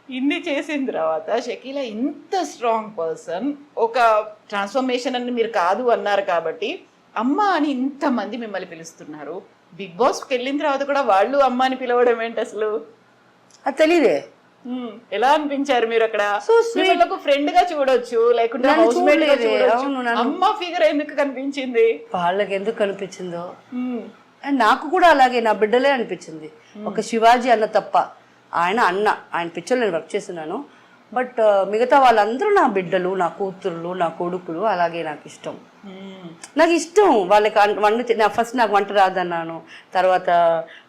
ఇన్ని చేసిన తర్వాత షకీలా ఇంత స్ట్రాంగ్ పర్సన్, ఒక ట్రాన్స్ఫర్మేషన్ అని మీరు కాదు అన్నారు కాబట్టి అమ్మ అని ఇంతమంది మిమ్మల్ని పిలుస్తున్నారు. బిగ్ బాస్కి వెళ్ళిన తర్వాత కూడా వాళ్ళు అమ్మ అని పిలవడం ఏంటి అసలు? అది తెలీదే. ఎలా అనిపించారు మీరు అక్కడ? ఫ్రెండ్ గా చూడొచ్చు, లేకుంటే నన్ను హౌస్ మేట్ గా చూడలేదే. చూడొచ్చు. అవును, నన్ను- అమ్మ ఫిగర్ ఎందుకు కనిపించింది? వాళ్ళకి ఎందుకు కనిపించిందో అండ్ నాకు కూడా అలాగే నా బిడ్డలే అనిపించింది. ఒక శివాజీ అన్న తప్ప, ఆయన పిక్చర్ నేను వర్క్ చేస్తున్నాను. బట్ మిగతా వాళ్ళందరూ నా బిడ్డలు, నా కూతుర్లు, నా కొడుకులు. అలాగే నాకు ఇష్టం. నాకు ఇష్టం వాళ్ళకి వండితే. ఫస్ట్ నాకు వంట రాదన్నాను, తర్వాత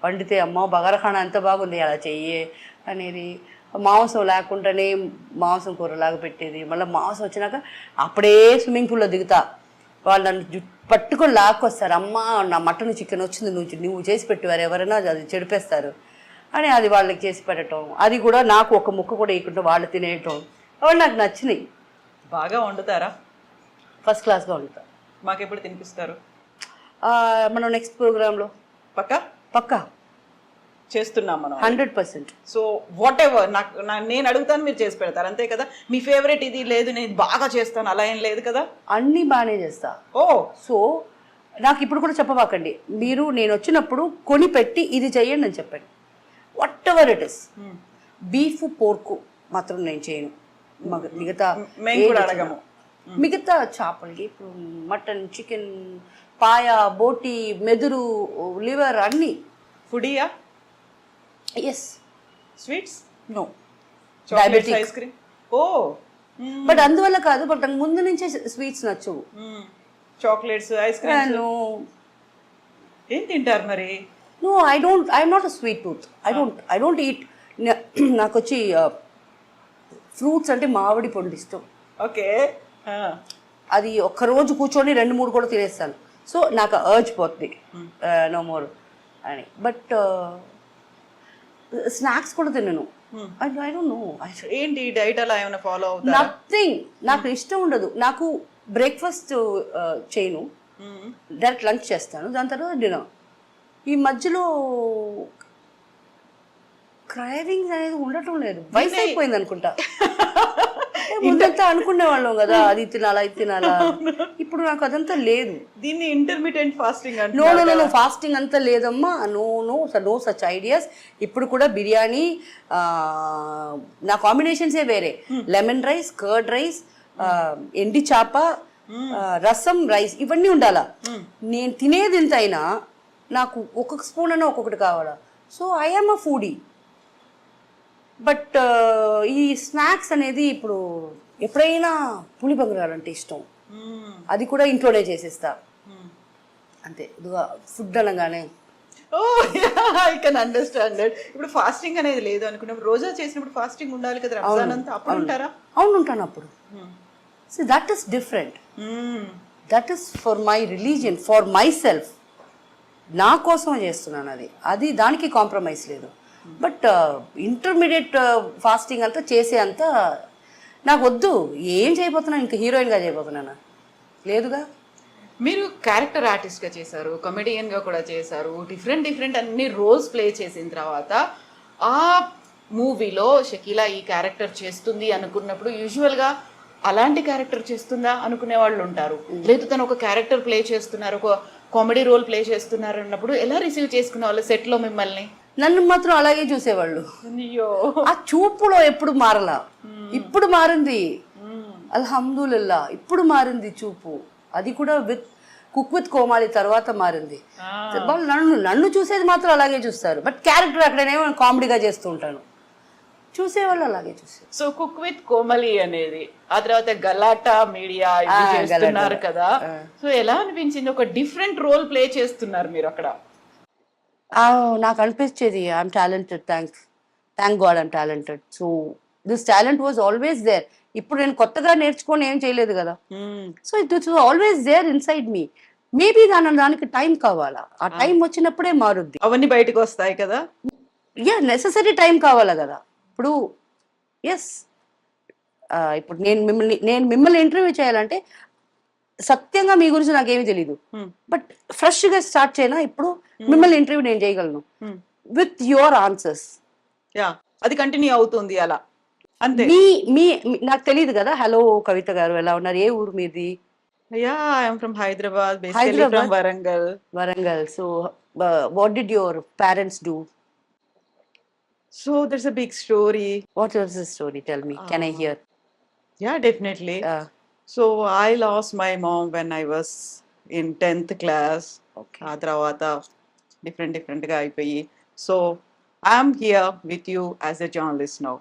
వండితే అమ్మ బగారఖానా ఎంత బాగుంది అలా చెయ్యి అనేది. మాంసం లేకుండానే మాంసం కూరలాగా పెట్టేది. మళ్ళీ మాంసం వచ్చినాక అప్పుడే స్విమ్మింగ్ పూల్లో దిగుతా. వాళ్ళు నన్ను పట్టుకొని లాక్కొస్తారు. అమ్మ నా మటన్ చికెన్ వచ్చింది, నువ్వు చేసి పెట్టేవారు, ఎవరైనా అది చెడిపేస్తారు అని అది వాళ్ళకి చేసి పెట్టడం. అది కూడా నాకు ఒక ముక్క కూడా ఇవ్వకుండా వాళ్ళు తినేయటం, అవన్నీ నాకు నచ్చినాయి. బాగా వండుతారా? ఫస్ట్ క్లాస్గా వండుతా. మాకు ఎప్పుడు తినిపిస్తారు? మనం నెక్స్ట్ ప్రోగ్రాంలో పక్కా చేస్తున్నాం మనం 100%. సో వాట్ ఎవర్ నేను అడుగుతాను, మీరు చేసి పెడతారు అంతే కదా? మీ ఫేవరెట్ ఇది లేదు, నేను బాగా చేస్తాను అలా ఏం లేదు కదా? అన్నీ బాగానే చేస్తా. సో నాకు ఇప్పుడు కూడా చెప్పబాకండి. నేను వచ్చినప్పుడు కొని పెట్టి ఇది చెయ్యండి అని చెప్పండి. What ever it is. Beef పోర్కు మాత్రం నేను చేయను. మిగతా అడగము. మిగతా చేపలకి ఇప్పుడు మటన్, చికెన్, పాయ, బోటి, మెదురు, లివర్ అన్నీ. ఫుడీయా? Yes. Sweets? No. Diabetic, ice cream. But అందువల్ల కాదు, బట్ నాకు ముందు నుంచే స్వీట్స్ నచ్చవు. చాక్లెట్స్, ఐస్ క్రీమ్ ఏం తింటారు మరి? No, I'm not a sweet tooth. I don't eat. నాకు వచ్చి ఫ్రూట్స్ అంటే మామిడి పండు ఇష్టం. ఓకే. అది ఒక్కరోజు కూర్చొని 2-3 కూడా తినేస్తాను. సో నాకు అర్జ్ పోతుంది నో మోర్ అని. బట్ స్నాక్స్ కూడా తినను. I don't know. ఏంటి డైట్ అలా ఏమైనా ఫాలో అవుతారా? నథింగ్. నాకు ఇష్టం ఉండదు. నాకు బ్రేక్ఫాస్ట్ చేయను, డైరెక్ట్ లంచ్ చేస్తాను, దాని తర్వాత డిన్నర్. ఈ మధ్యలో క్రైవింగ్స్ అనేది ఉండటం లేదు. వయసు అయిపోయింది అనుకుంటా. ముందంతా అనుకునే వాళ్ళం కదా, అది తినాలా ఇది తినాలా. ఇప్పుడు నాకు అదంతా లేదు. దీన్ని ఇంటర్మీడియట్ ఫాస్టింగ్ అంటే నో ఫాస్టింగ్ అంతా లేదమ్మా. No such ideas. ఇప్పుడు కూడా బిర్యానీ నా కాంబినేషన్సే వేరే. లెమన్ రైస్, కర్డ్ రైస్, ఎండి చేప, రసం, రైస్, ఇవన్నీ ఉండాలా. నేను తినేది ఎంత అయినా నాకు ఒక్కొక్క స్పూన్ అయినా ఒక్కొక్కటి కావాలా. So I am a foodie. But ఈ స్నాక్స్ అనేది ఇప్పుడు ఎప్పుడైనా పులిబంగారంటే ఇష్టం. అది కూడా ఇంట్లోనే చేసేస్తా అంతే. ఫుడ్ అనగానే ఐ కెన్ అండర్స్టాండ్. ఇప్పుడు ఫాస్టింగ్ అనేది లేదు అనుకున్నప్పుడు, రోజా చేసినప్పుడు ఫాస్టింగ్ ఉండాలి కదా, రంజాన్ అంతా. అప్పుడు ఉంటారా? అవును, ఉంటాను అప్పుడు. So that is different. That is for my religion, for my self. నా కోసమే చేస్తున్నాను. అది దానికి కాంప్రమైజ్ లేదు. బట్ ఇంటర్మీడియట్ ఫాస్టింగ్ అంతా చేసే అంత నాకు వద్దు. ఏం చేయబోతున్నాను? ఇంకా హీరోయిన్గా చేయబోతున్నాను? లేదుగా. మీరు క్యారెక్టర్ ఆర్టిస్ట్గా చేశారు, కమెడియన్గా కూడా చేశారు, డిఫరెంట్ అన్ని రోల్స్ ప్లే చేసిన తర్వాత ఆ మూవీలో షకీలా ఈ క్యారెక్టర్ చేస్తుంది అనుకున్నప్పుడు యూజువల్గా అలాంటి క్యారెక్టర్ చేస్తుందా అనుకునే వాళ్ళు ఉంటారు. లేదు తను ఒక క్యారెక్టర్ ప్లే చేస్తున్నారు, ఒక కామెడీ రోల్ ప్లే చేస్తున్నారు అన్నప్పుడు ఎలా రిసీవ్ చేసుకునే వాళ్ళు సెట్లో మిమ్మల్ని? నన్ను మాత్రం అలాగే చూసేవాళ్ళు. ఆ చూపులో ఎప్పుడు మారలా. ఇప్పుడు మారింది, అల్హమ్దులిల్లా. ఇప్పుడు మారింది చూపు. అది కూడా కుక్ విత్ కోమాలి తర్వాత మారింది. వాళ్ళు నన్ను చూసేది మాత్రం అలాగే చూస్తారు. బట్ క్యారెక్టర్ అక్కడనేమో కామెడీగా చేస్తూ ఉంటాను, చూసేవాళ్ళు అలాగే చూసారు. సో కుక్ విత్ కోమలి అనేది, ఆ తర్వాత గలాటా మీడియా చేస్తున్నారు కదా. సో ఎలా అనిపించింది? ఒక డిఫరెంట్ రోల్ ప్లే చేస్తున్నారు మీరు అక్కడ. నాకు అనిపించేది I'm talented. Thank God I'm talented. So this talent was always there. ఇప్పుడు నేను కొత్తగా నేర్చుకొని ఏం చేయలేదు కదా. So it was always there inside me. Maybe దానికి టైం కావాలా. ఆ టైం వచ్చినప్పుడే మారుద్ది. అవన్నీ బయటకు వస్తాయి కదా. నెససరీ టైం కావాలా కదా. ఇప్పుడు ఇప్పుడు నేను మిమ్మల్ని ఇంటర్వ్యూ చేయాలంటే సత్యంగా మీ గురించి నాకేమీ తెలీదు. బట్ ఫ్రెష్ గా స్టార్ట్ చేయనా ఇప్పుడు మిమ్మల్ని ఇంటర్వ్యూ నేను చేయగలను విత్ యువర్ ఆన్సర్స్. అది కంటిన్యూ అవుతుంది అలా. అంతే. మీ మీ నాకు తెలియదు కదా. హలో కవిత గారు, ఎలా ఉన్నారు? ఏ ఊరు మీది? Yeah, I'm from Hyderabad, basically Hyderabad, from Warangal. Warangal. So what did your parents do? So there's a big story. What was the story? Tell me, can I here? Yeah, definitely. So I lost my mom when I was in 10th class. Okay. ఆ తర్వాత డిఫరెంట్గా అయిపోయి, so I'm here with you as a journalist now.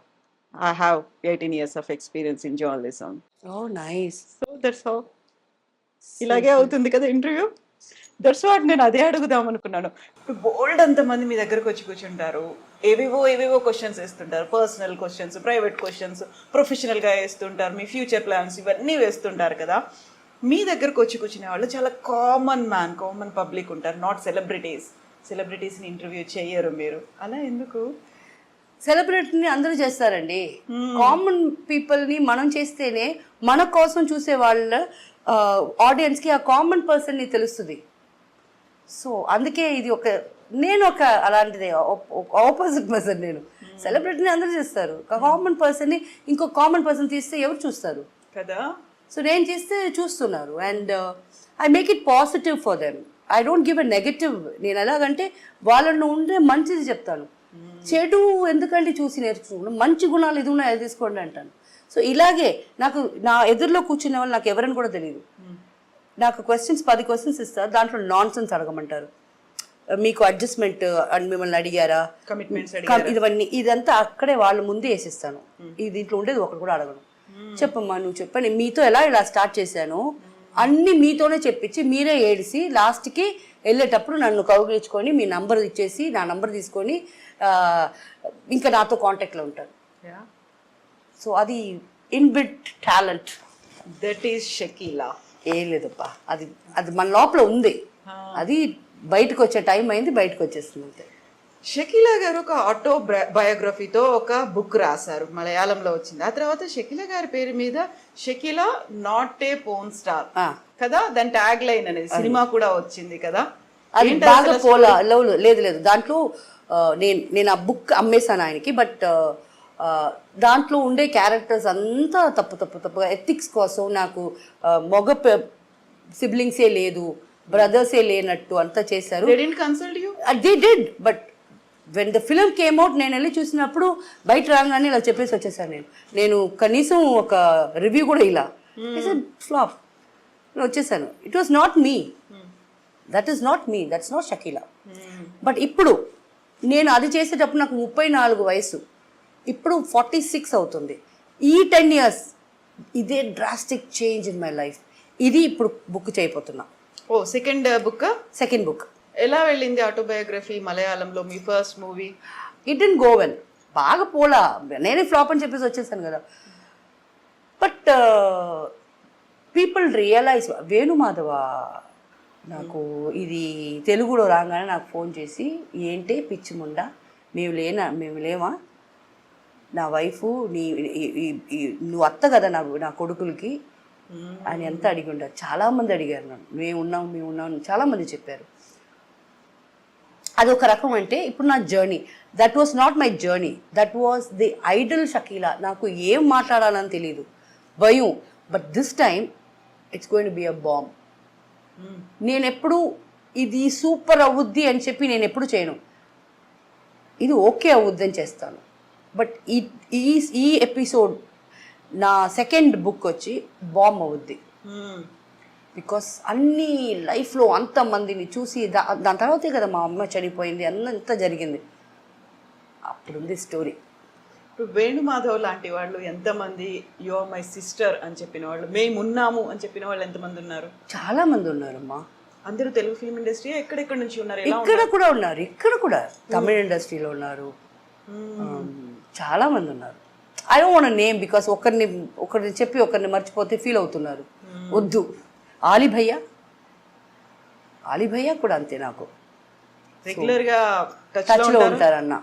I have 18 years of experience in journalism. Oh nice. So that's how. ఇలాగే అవుతుంది కదా interview. That's what, నేను అదే అడుగుదాం అనుకున్నాను. ఇప్పుడు బోల్డ్ అంతమంది మీ దగ్గరకు వచ్చి కూర్చుంటారు, ఏవేవో క్వశ్చన్స్ వేస్తుంటారు, పర్సనల్ క్వశ్చన్స్, ప్రైవేట్ క్వశ్చన్స్, ప్రొఫెషనల్గా వేస్తుంటారు, మీ ఫ్యూచర్ ప్లాన్స్ ఇవన్నీ వేస్తుంటారు కదా. మీ దగ్గరకు వచ్చి కూర్చునే వాళ్ళు చాలా కామన్ పబ్లిక్ ఉంటారు, నాట్ సెలబ్రిటీస్ని ఇంటర్వ్యూ చేయరు మీరు. అలా ఎందుకు? సెలబ్రిటీని అందరూ చేస్తారండి. కామన్ పీపుల్ని మనం చేస్తేనే మన కోసం చూసే వాళ్ళ ఆడియన్స్కి ఆ కామన్ పర్సన్ని తెలుస్తుంది. సో అందుకే ఇది నేను ఒక అలాంటిదే, ఆపోజిట్ పర్సన్. నేను సెలబ్రిటీని అందరూ చేస్తారు, కామన్ పర్సన్ని ఇంకో కామన్ పర్సన్ తీస్తే ఎవరు చూస్తారు కదా. సో నేను చేస్తే చూస్తున్నారు. And I make it positive for them. I don't give a negative. నేను ఎలాగంటే వాళ్ళను ఉండే మంచిది చెప్తాను, చెడు ఎందుకంటే చూసి నేర్చుకుంటాను. మంచి గుణాలు ఇది ఉన్నాయి, అది తీసుకోండి అంటాను. సో ఇలాగే నాకు నా ఎదురులో కూర్చునే వాళ్ళు నాకు ఎవరని కూడా తెలియదు. నాకు 10 క్వశ్చన్స్ ఇస్తారు, దాంట్లో నాన్ సెన్స్ అడగమంటారు. మీకు అడ్జస్ట్మెంట్ అని మిమ్మల్ని అడిగారా, కమిట్మెంట్స్ ఇవన్నీ ఇదంతా అక్కడే వాళ్ళ ముందే వేసిస్తాను. ఈ దీంట్లో ఉండేది ఒకటి కూడా అడగను. చెప్పమ్మా నువ్వు చెప్పండి, మీతో ఇలా స్టార్ట్ చేశాను అన్ని మీతోనే చెప్పించి మీరే ఏడిసి లాస్ట్కి వెళ్ళేటప్పుడు నన్ను కౌగిలించుకొని మీ నంబర్ ఇచ్చేసి నా నంబర్ తీసుకొని ఇంకా నాతో కాంటాక్ట్లో ఉంటారు. సో అది inbuilt talent. That is Shakeela. ఏం లేదప్పా, అది మన లోపల ఉంది. అది బయటకు వచ్చే టైం అయింది, బయటకు వచ్చేస్తుంది అంతే. షకీలా గారు ఒక ఆటో బయోగ్రఫీతో ఒక బుక్ రాశారు, మలయాళంలో వచ్చింది. ఆ తర్వాత షకీలా గారి పేరు మీద Shakeela not a porn star కదా, దాని ట్యాగ్ లైన్ అనేది సినిమా కూడా వచ్చింది కదా. అది బాగా పోలా లేదు దాంట్లో నేను ఆ బుక్ అమ్మేశాను ఆయనకి. బట్ దాంట్లో ఉండే క్యారెక్టర్స్ అంతా తప్పు ఎథిక్స్ కోసం నాకు మగ సిబ్లింగ్సే లేదు, బ్రదర్సే లేనట్టు అంతా చేశారు. They did. But when the film came out నేను వెళ్ళి చూసినప్పుడు బయట రాగానే ఇలా చెప్పేసి వచ్చేసాను. నేను కనీసం ఒక రివ్యూ కూడా ఇలా ఫ్లాప్ వచ్చేసాను. It was not me, that is not me, that's not Shakeela. But ఇప్పుడు నేను అది చేసేటప్పుడు నాకు 34 వయసు, ఇప్పుడు 46 అవుతుంది. ఈ 10 years ఇదే drastic change in my life. ఇది ఇప్పుడు బుక్ చేయబోతున్నా. ఓ సెకండ్ బుక్ ఎలా వెళ్ళింది ఆటోబయోగ్రఫీ మలయాళంలో, మీ first movie? It didn't go well, బాగా పోలా, నేనే ఫ్లాప్ అని చెప్పేసి వచ్చేసాను కదా. బట్ పీపుల్ రియలైజ్, వేణుమాధవ నాకు ఇది తెలుగులో రాగానే నాకు ఫోన్ చేసి, ఏంటి పిచ్చి ముండా మేము లేవా, నా వైఫ్ నువ్వు అత్త కదా నా కొడుకులకి అని ఎంత అడిగి ఉంటారు. చాలామంది అడిగారు నన్ను, మేము ఉన్నాం చాలామంది చెప్పారు. అదొక రకం. అంటే ఇప్పుడు నా journey, that was not my journey, that was the Idol Shakeela. నాకు ఏం మాట్లాడాలని తెలియదు, భయం. But this time it's going to be a bomb. నేను ఎప్పుడు ఇది సూపర్ అవుద్ది అని చెప్పి నేను ఎప్పుడు చేయను, ఇది ఓకే అవుద్ది అని చేస్తాను. బట్ ఈ ఎపిసోడ్ నా సెకండ్ బుక్ వచ్చి బాంబ్ అవుద్ది. బికాస్ అన్ని లైఫ్లో అంతమందిని చూసి దాని తర్వాతే కదా మా అమ్మ చనిపోయింది, అంత జరిగింది. అప్పుడుంది స్టోరీ. ఇప్పుడు వేణుమాధవ్ లాంటి వాళ్ళు ఎంతమంది, యు ఆర్ మై సిస్టర్ అని చెప్పిన వాళ్ళు, మేము ఉన్నాము అని చెప్పిన వాళ్ళు ఎంతమంది ఉన్నారు? చాలా మంది ఉన్నారమ్మా. అందరూ తెలుగు ఫిల్మ్ ఇండస్ట్రీ ఎక్కడెక్కడ నుంచి ఉన్నారు? ఇక్కడ కూడా ఉన్నారు, ఇక్కడ కూడా తమిళ ఇండస్ట్రీలో ఉన్నారు, చాలా మంది ఉన్నారు. I don't want name because ఒకరిని చెప్పి ఒకరిని మర్చిపోతే ఫీల్ అవుతున్నారు, వద్దు. ఆలీ భయ్యా కూడా అంతే, నాకు రెగ్యులర్ గా టచ్ లో ఉంటారన్న.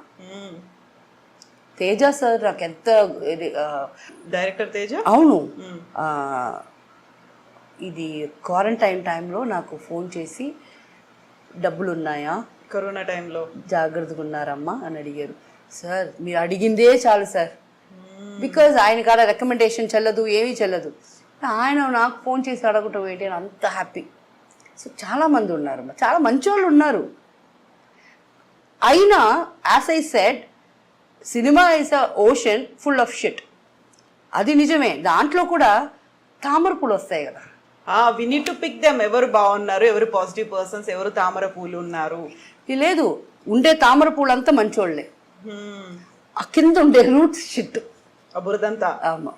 తేజ సార్ నాకు ఎంత డైరెక్టర్ తేజ. అవును, ఇది క్వారంటైన్ టైంలో నాకు ఫోన్ చేసి, డబ్బులు ఉన్నాయా, కరోనా టైంలో జాగ్రత్తగా ఉన్నారమ్మా అని అడిగారు. సార్ మీరు అడిగిందే చాలు సార్, బికాజ్ ఆయన కాడ రికమెండేషన్ చెల్లదు, ఏమీ చెల్లదు. ఆయన నాకు ఫోన్ చేసి అడగటం ఏంటి అని అంత హ్యాపీ. సో చాలామంది ఉన్నారు, చాలా మంచి వాళ్ళు ఉన్నారు. అయినా as I said, cinema is a ocean full of shit. అది నిజమే, దాంట్లో కూడా తామరపులు వస్తాయి కదా. We need to pick them. ఎవరు బాగున్నారు, ఎవరు పాజిటివ్ పర్సన్స్, ఎవరు తామర పూలు ఉన్నారు. లేదు, ఉండే తామర పూలంతా మంచోళ్ళే, ఆ కింద ఉండే రూట్స్ షిట్, బురదంతా. అవును.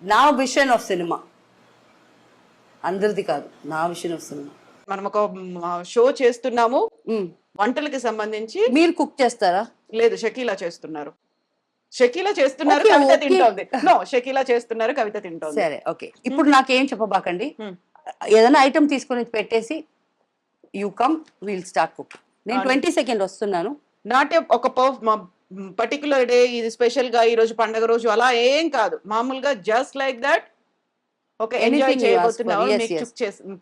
నా విషన్ ఆఫ్ సినిమా, అందరిది కాదు, నా విషన్ ఆఫ్ సినిమా. మనం ఒక షో చేస్తున్నాము వంటలకి సంబంధించి. మీరు కుక్ చేస్తారా? లేదు, షకీలా చేస్తున్నారు. షకీలా చేస్తున్నారు, Okay, కవిత okay. తింటోంది. నో, షకీలా చేస్తున్నారు, కవిత తింటోంది. సరే, ఓకే. ఇప్పుడు నాకేం చెప్పబాకండి, ఏదైనా ఐటమ్ తీసుకొని పెట్టేసి you come, will start cook. నేను 20 సెకండ్ వస్తున్నాను. నాట్ ఒక పర్టికులర్ డే, ఇది స్పెషల్ గా ఈ రోజు పండగ రోజు అలా ఏం కాదు. మామూలుగా జస్ట్ లైక్ దట్ ఒక ఎంజాయ్ చేయబోతున్నావు,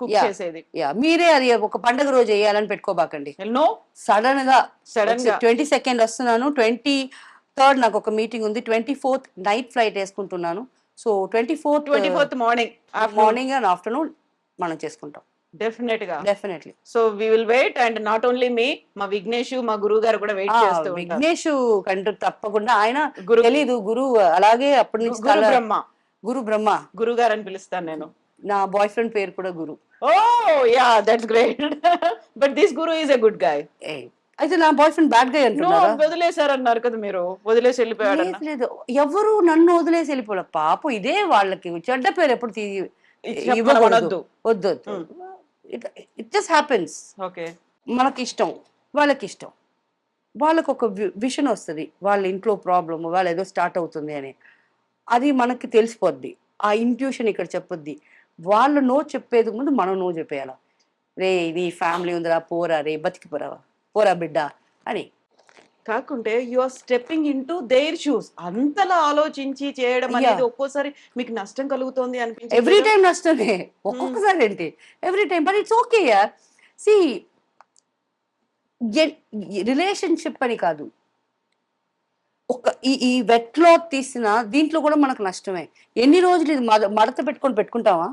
కుక్ చేసేది. మీరే అది ఒక పండగ రోజు వేయాలని పెట్టుకోబాకండి. నో, సడన్ గా 20 సెకండ్ వస్తున్నాను. 23rd నాకు ఒక మీటింగ్ ఉంది. 24th నైట్ ఫ్లైట్ వేసుకుంటున్నాను. So 24th morning and afternoon మనం చేసుకుంటాం. Definitely. So we will wait. And not only మీ, మా విఘ్నేష్, మా గురువు గారు కూడా వెయిట్ చేస్తూ ఉంటారు. విఘ్నేష్ కంటూ తప్పకుండా, ఆయన తెలీదు గురువు, అలాగే అప్పటి నుంచి గురు బ్రహ్మ, గురువు గారు అని పిలుస్తాను నేను. నా బాయ్ ఫ్రెండ్ పేరు కూడా Guru. Oh yeah, that's great. But this Guru is a good guy. అయితే నా బాయ్ ఫ్రెండ్ బ్యాడ్ గా అంటున్నారా? వదిలేశారన్నారు కదా మీరు, వదిలేసి వెళ్ళిపోయాడు. లేదు, ఎవరు నన్ను వదిలేసి వెళ్ళిపోలే పాపం. ఇదే వాళ్ళకి చెడ్డ పేరు ఎప్పుడు ఇవ్వకూడదు. వద్దు, ఇట్ జస్ట్ హ్యాపెన్స్. ఓకే, మనకి ఇష్టం, వాళ్ళకి ఇష్టం, వాళ్ళకు ఒక విషన్ వస్తుంది, వాళ్ళ ఇంట్లో ప్రాబ్లమ్, వాళ్ళు ఏదో స్టార్ట్ అవుతుంది అని, అది మనకి తెలిసిపోద్ది. ఆ ఇంట్యూషన్ ఇక్కడ చెప్పొద్ది. వాళ్ళు నో చెప్పేది ముందు మనం నో చెప్పేయాల. రే, నీ ఫ్యామిలీ ఉందిరా, పోరా రే, పోరా బిడ్డ అని. కాకుంటే you are stepping into their shoes. అంతలా ఆలోచించి చేయడం అనేది ఒక్కోసారి మీకు నష్టం కలుగుతోంది అనిపించింది. ఎవ్రీ టైం నష్టమే, ఒక్కొక్కసారి ఏంటి every time. But it's okay యార్. సి, రిలేషన్షిప్ అని కాదు, ఒక ఈ వెట్ క్లాత్ తీసిన దీంట్లో కూడా మనకు నష్టమే. ఎన్ని రోజులు ఇది మడత పెట్టుకుంటామా?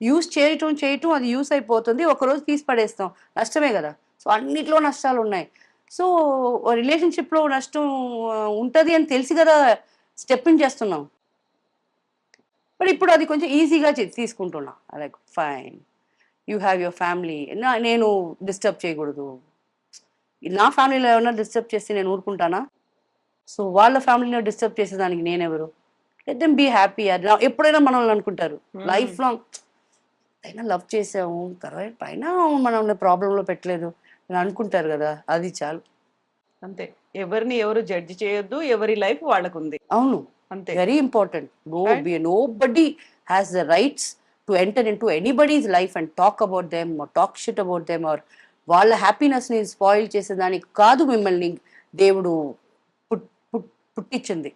యూస్ చేయటం అది యూస్ అయిపోతుంది, ఒకరోజు తీసి పడేస్తాం, నష్టమే కదా. సో అన్నిట్లో నష్టాలు ఉన్నాయి. సో రిలేషన్షిప్లో నష్టం ఉంటుంది అని తెలిసి కదా స్టెప్ ఇన్ చేస్తున్నాం. బట్ ఇప్పుడు అది కొంచెం ఈజీగా తీసుకుంటున్నా. Like fine, you have your family, నేను డిస్టర్బ్ చేయకూడదు. నా ఫ్యామిలీలో ఏమైనా డిస్టర్బ్ చేస్తే నేను ఊరుకుంటానా? సో వాళ్ళ ఫ్యామిలీని డిస్టర్బ్ చేసేదానికి నేనెవరు? Let them be happy. ఎప్పుడైనా మనల్ని అనుకుంటారు లైఫ్ లాంగ్, అయినా లవ్ చేసాము, తర్వాత పైన మనం ప్రాబ్లంలో పెట్టలేదు అని అనుకుంటారు కదా, అది చాలు. అంతే, ఎవరిని ఎవరు జడ్జి చేయొద్దు, ఎవరి లైఫ్ వాళ్ళకుంది. అవును, అంతే, very important. Nobody has the rights to enter into anybody's life and talk about them, talk shit about them, or వాళ్ళ హ్యాపీనెస్ ని స్పాయిల్ చేసేదానికి కాదు మిమ్మల్ని దేవుడు పుట్టించింది.